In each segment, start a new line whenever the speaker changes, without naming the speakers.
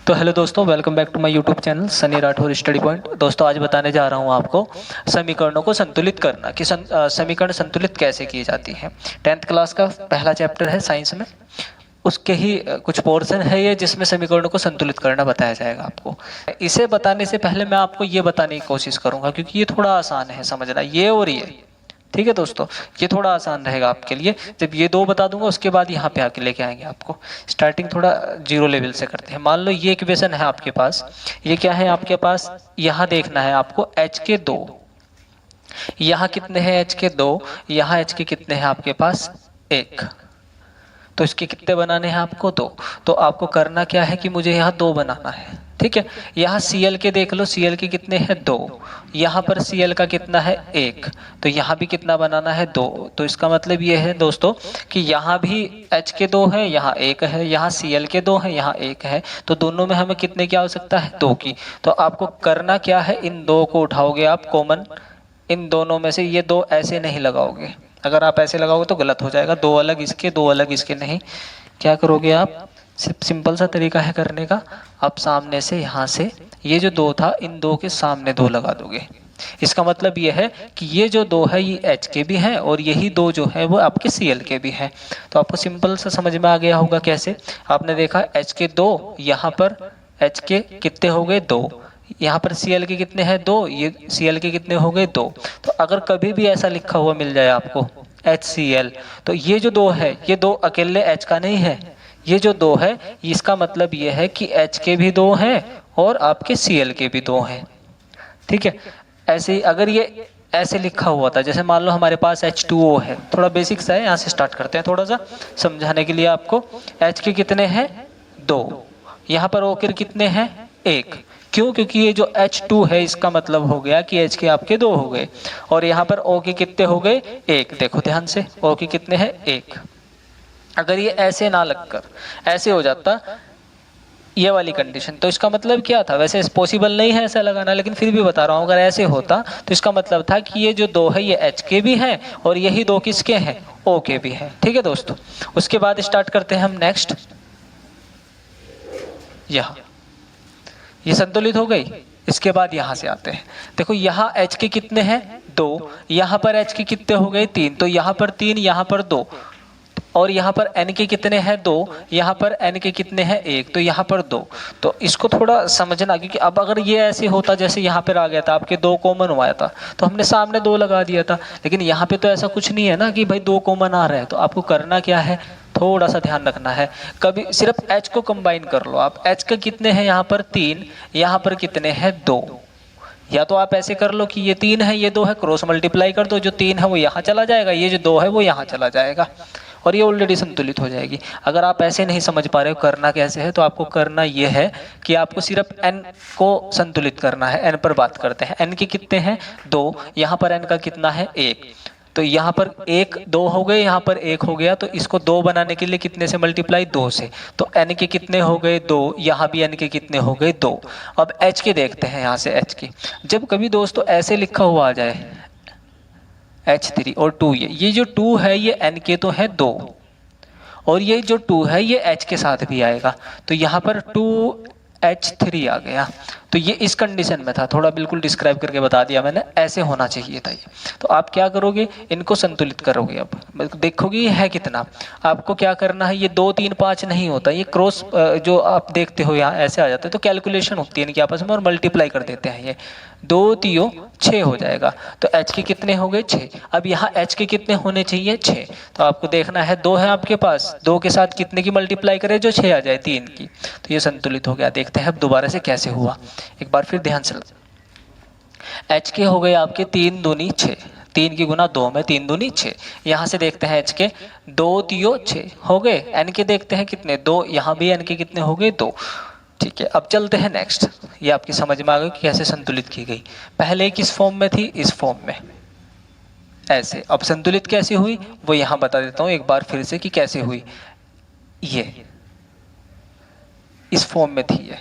तो हेलो दोस्तों, welcome back to my YouTube channel Sunny Rathore study point. दोस्तों आज बताने जा रहा हूँ आपको समीकरणों को संतुलित करना कि समीकरण संतुलित कैसे की जाती है। 10th क्लास का पहला चैप्टर है साइंस में, उसके ही कुछ पोर्शन है ये जिसमें समीकरणों को संतुलित करना बताया जाएगा आपको। इसे बताने से पहले मैं आपको ये बताने की कोशिश करूंगा क्योंकि ये थोड़ा आसान है समझना, ये और ये। ठीक है दोस्तों, ये थोड़ा आसान रहेगा आपके लिए। जब ये दो बता दूंगा उसके बाद यहाँ पे आके लेके आएंगे आपको। स्टार्टिंग थोड़ा जीरो लेवल से करते हैं। मान लो ये इक्वेशन है आपके पास, ये क्या है आपके पास, यहाँ देखना है आपको h के 2। यहाँ कितने हैं h के 2, यहाँ h के कितने हैं आपके पास 1। तो इसके कितने बनाने हैं आपको 2। तो आपको करना क्या है कि मुझे यहाँ 2 बनाना है। ठीक है, यहाँ Cl के देख लो, Cl के कितने हैं 2, यहाँ पर Cl का कितना है 1, तो यहाँ भी कितना बनाना है 2। तो इसका मतलब ये है दोस्तों कि यहाँ भी H के 2 है, यहाँ 1 है, यहाँ Cl के 2 है, यहाँ 1 है, तो दोनों में हमें कितने की आवश्यकता है 2 की। तो आपको करना क्या है, इन 2 को उठाओगे आप कॉमन, इन दोनों में से ये 2 ऐसे नहीं लगाओगे। अगर आप ऐसे लगाओगे तो गलत हो जाएगा, 2 अलग इसके 2 अलग इसके नहीं। क्या करोगे आप, सिंपल सा तरीका है करने का, आप सामने से यहाँ से ये जो 2 था इन 2 के सामने 2 लगा दोगे। इसका मतलब ये है कि ये जो 2 है ये H के भी हैं और यही 2 जो है वो आपके Cl के भी हैं। तो आपको सिंपल सा समझ में आ गया होगा कैसे। आपने देखा H के 2, यहाँ पर H के कितने हो गए 2, यहाँ पर Cl के कितने हैं 2, ये Cl के कितने हो गए 2। तो अगर कभी भी ऐसा लिखा हुआ मिल जाए आपको HCl, तो ये जो 2 है ये 2 अकेले H का नहीं है, ये जो 2 है इसका मतलब ये है कि H के भी 2 हैं और आपके Cl के भी 2 हैं। ठीक है, ऐसे ही अगर ये ऐसे लिखा हुआ था, जैसे मान लो हमारे पास H2O है, थोड़ा बेसिक सा है, यहाँ से स्टार्ट करते हैं थोड़ा सा समझाने के लिए आपको। H के कितने हैं 2, यहाँ पर O के कितने हैं 1। क्यों, क्योंकि ये जो H2 है इसका मतलब हो गया कि H के आपके 2 हो गए और यहाँ पर O के कितने हो गए 1। देखो ध्यान से, O के कितने हैं 1। अगर ये ऐसे ना लगकर ऐसे हो जाता ये वाली कंडीशन, तो इसका मतलब क्या था, वैसे पॉसिबल नहीं है ऐसा लगाना, लेकिन फिर भी बता रहा हूँ, अगर ऐसे होता तो इसका मतलब था कि ये जो 2 है ये H के भी हैं और यही 2 किसके हैं O के भी हैं। ठीक है दोस्तों, उसके बाद स्टार्ट करते हैं हम नेक्स्ट। यहाँ ये संतुलित हो गई। इसके बाद यहाँ से आते हैं, देखो यहाँ H के कितने हैं 2, यहाँ पर H के कितने हो गए 3, तो यहाँ पर 3, यहाँ पर 2, और यहाँ पर N के कितने हैं 2, यहाँ पर N के कितने हैं 1, तो यहाँ पर 2। तो इसको थोड़ा समझना, क्योंकि अब अगर ये ऐसे होता जैसे यहाँ पर आ गया था आपके 2 कॉमन हुआ था तो हमने सामने 2 लगा दिया था, लेकिन यहाँ पे तो ऐसा कुछ नहीं है ना कि भाई 2 कॉमन आ रहा है। तो आपको करना क्या है, थोड़ा सा ध्यान रखना है, कभी सिर्फ H को कंबाइन कर लो आप। H के कितने हैं यहाँ पर 3, यहाँ पर कितने हैं 2। या तो आप ऐसे कर लो कि ये 3 है ये 2 है, क्रॉस मल्टीप्लाई कर दो, जो 3 है वो यहाँ चला जाएगा, ये जो 2 है वो यहाँ चला जाएगा और ये ऑलरेडी संतुलित हो जाएगी। अगर आप ऐसे नहीं समझ पा रहे हो करना कैसे है, तो आपको करना ये है कि आपको सिर्फ n को संतुलित करना है। n पर बात करते हैं, n के कितने हैं 2, यहाँ पर n का कितना है 1, तो यहाँ पर 1 2 हो गए, यहाँ पर 1 हो गया, तो इसको 2 बनाने के लिए कितने से मल्टीप्लाई 2 से, तो n के कितने हो गए 2, यहाँ भी n के कितने हो गए 2। अब h के देखते हैं, यहाँ से h के जब कभी दोस्तों ऐसे लिखा हुआ आ जाए H3 और 2, ये जो 2 है ये n के तो है 2 और ये जो 2 है ये H के साथ भी आएगा, तो यहाँ पर 2H3 आ गया। तो ये इस कंडीशन में था, थोड़ा बिल्कुल डिस्क्राइब करके बता दिया मैंने, ऐसे होना चाहिए था ये। तो आप क्या करोगे, इनको संतुलित करोगे। अब देखोगे ये है कितना, आपको क्या करना है, ये 2 3 5 नहीं होता, ये क्रॉस जो आप देखते हो यहाँ ऐसे आ जाता है, तो कैलकुलेशन होती है इनकी आपस में और मल्टीप्लाई कर देते हैं। ये 2 3 6 हो जाएगा, तो H के कितने हो गए 6। अब यहाँ H के कितने होने चाहिए 6, तो आपको देखना है 2 है आपके पास, 2 के साथ कितने की मल्टीप्लाई करें जो 6 आ जाए 3 की, तो ये संतुलित हो गया। देखते हैं अब दोबारा से कैसे हुआ, एक बार फिर ध्यान से। H के हो गए आपके 3 दूनी 6, 3 की गुना 2 में 3 दूनी 6। यहाँ से देखते हैं H के 2 3 6 हो गए। N के देखते हैं कितने 2, यहाँ भी N के कितने हो गए 2। ठीक है, अब चलते हैं नेक्स्ट। ये आपकी समझ में आ गई कि कैसे संतुलित की गई। पहले किस फॉर्म में थी, इस फॉर्म में ऐसे। अब संतुलित कैसे हुई वो यहाँ बता देता हूँ एक बार फिर से कि कैसे हुई। ये इस फॉर्म में थी, ये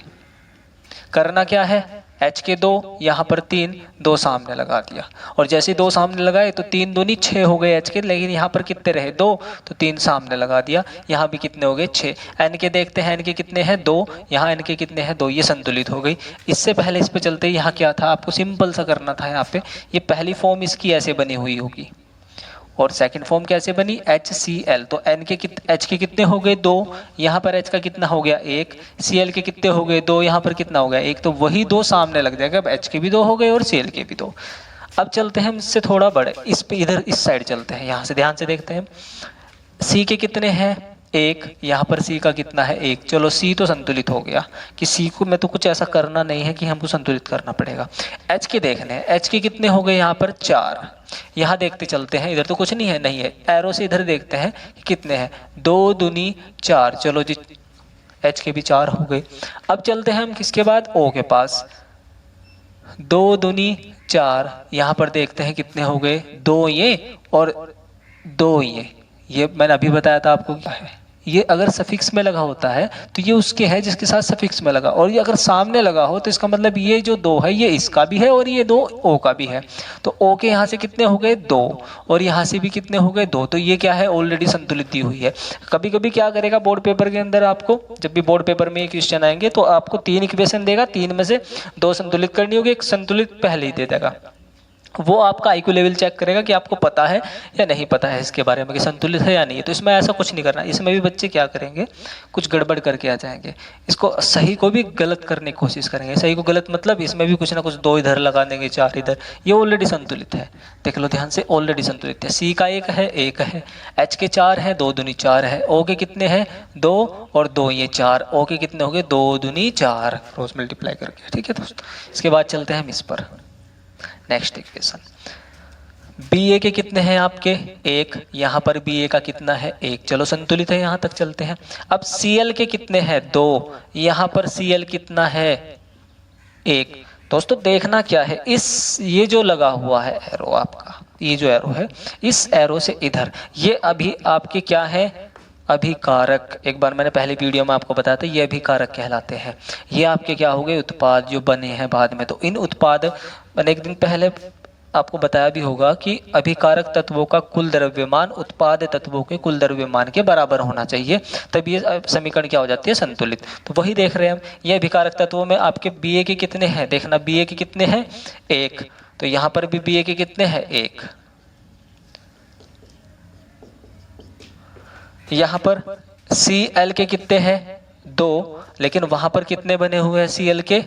करना क्या है, H के 2, यहाँ पर 3, 2 सामने लगा दिया, और जैसे 2 सामने लगाए तो 3 दूनी 6 हो गए H के, लेकिन यहाँ पर कितने रहे 2, तो 3 सामने लगा दिया, यहाँ भी कितने हो गए 6। N के देखते हैं, N के कितने हैं 2, यहाँ N के कितने हैं 2, ये संतुलित हो गई। इससे पहले इस पे चलते यहाँ क्या था, आपको सिंपल सा करना था, यहाँ पे ये पहली फॉर्म इसकी ऐसे बनी हुई होगी, और सेकंड फॉर्म कैसे बनी HCl, तो H के कितने हो गए 2, यहाँ पर H का कितना हो गया 1, Cl के कितने हो गए 2, यहाँ पर कितना हो गया 1, तो वही 2 सामने लग जाएगा। अब H के भी 2 हो गए और Cl के भी 2। अब चलते हैं हम इससे थोड़ा बड़े, इस पे इधर इस साइड चलते हैं, यहाँ से ध्यान से देखते हैं। C के कितने हैं 1, यहाँ पर C का कितना है 1, चलो C तो संतुलित हो गया, कि C को मैं तो कुछ ऐसा करना नहीं है कि हमको संतुलित करना पड़ेगा। H के देखने हैं, H के कितने हो गए यहाँ पर 4, यहाँ देखते चलते हैं, इधर तो कुछ नहीं है, नहीं है, एरो से इधर देखते हैं कितने हैं 2 दूनी 4, चलो जी H के भी 4 हो गए। अब चलते हैं हम किसके बाद O के पास, 2 दूनी 4, यहाँ पर देखते हैं कितने हो गए 2 ये और 2 ये मैंने अभी बताया था आपको क्या है, ये अगर सफिक्स में लगा होता है तो ये उसके है जिसके साथ सफिक्स में लगा, और ये अगर सामने लगा हो तो इसका मतलब ये जो 2 है ये इसका भी है और ये 2 O का भी है। तो O के यहाँ से कितने हो गए 2, और यहाँ से भी कितने हो गए 2, तो ये क्या है ऑलरेडी संतुलित दी हुई है। कभी कभी क्या करेगा बोर्ड पेपर के अंदर, आपको जब भी बोर्ड पेपर में ये क्वेश्चन आएंगे तो आपको 3 इक्वेशन देगा, 3 में से 2 संतुलित करनी होगी, 1 संतुलित पहले ही दे देगा। वो आपका IQ लेवल चेक करेगा कि आपको पता है या नहीं पता है इसके बारे में कि संतुलित है या नहीं है। तो इसमें ऐसा कुछ नहीं करना, इसमें भी बच्चे क्या करेंगे कुछ गड़बड़ करके आ जाएंगे, इसको सही को भी गलत करने की कोशिश करेंगे। सही को गलत मतलब इसमें भी कुछ ना कुछ 2 इधर लगा देंगे 4 इधर, ये ऑलरेडी संतुलित है, देख लो ध्यान से, ऑलरेडी संतुलित है। C का 1 है 1 है, H के 4 है 2 दूनी 4 है, O के कितने हैं 2 और 2 ये 4, O के कितने हो गए 2 दूनी 4 क्रॉस मल्टीप्लाई करके। ठीक है दोस्तों, इसके बाद चलते हैं हम इस पर, नेक्स्ट इक्वेशन। BA के कितने हैं आपके 1, यहाँ पर BA का कितना है 1, चलो संतुलित है, यहाँ तक चलते हैं। अब Cl के कितने हैं 2, यहाँ पर Cl कितना है 1। दोस्तों देखना क्या है, इस ये जो लगा हुआ है एरो आपका, ये जो एरो है इस एरो से इधर, ये अभी आपके क्या है अभिकारक। एक बार मैंने पहले वीडियो में आपको बताया था ये अभिकारक कहलाते हैं। ये आपके क्या हो गए उत्पाद जो बने हैं बाद में। तो इन उत्पाद मैंने एक दिन पहले आपको बताया भी होगा कि अभिकारक तत्वों का कुल द्रव्यमान उत्पाद तत्वों के कुल द्रव्यमान के बराबर होना चाहिए, तब ये समीकरण क्या हो जाती है संतुलित। तो वही देख रहे हैं हम, ये अभिकारक तत्वों में आपके BA के कितने हैं, देखना BA के कितने हैं 1, तो यहाँ पर भी BA के कितने हैं 1, यहाँ पर Cl के कितने हैं 2, लेकिन वहां पर कितने बने हुए हैं Cl के,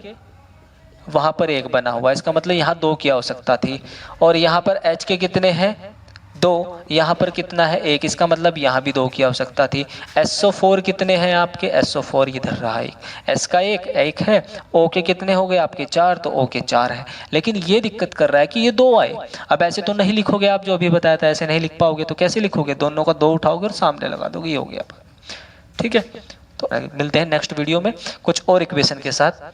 वहां पर 1 बना हुआ है, इसका मतलब यहाँ 2 की आवश्यकता थी। और यहाँ पर H के कितने हैं 2, यहाँ पर कितना है 1, इसका मतलब यहाँ भी 2 की आवश्यकता थी। SO4 कितने हैं आपके, SO4 इधर रहा 1, S का 1 है, O के कितने हो गए आपके 4, तो O के 4 है। लेकिन ये दिक्कत कर रहा है कि ये 2 आए। अब ऐसे तो नहीं लिखोगे आप, जो अभी बताया था ऐसे नहीं लिख पाओगे, तो कैसे लिखोगे, दोनों का 2 उठाओगे और सामने लगा दोगे, ये हो गया। ठीक है, तो मिलते हैं नेक्स्ट वीडियो में कुछ और इक्वेशन के साथ।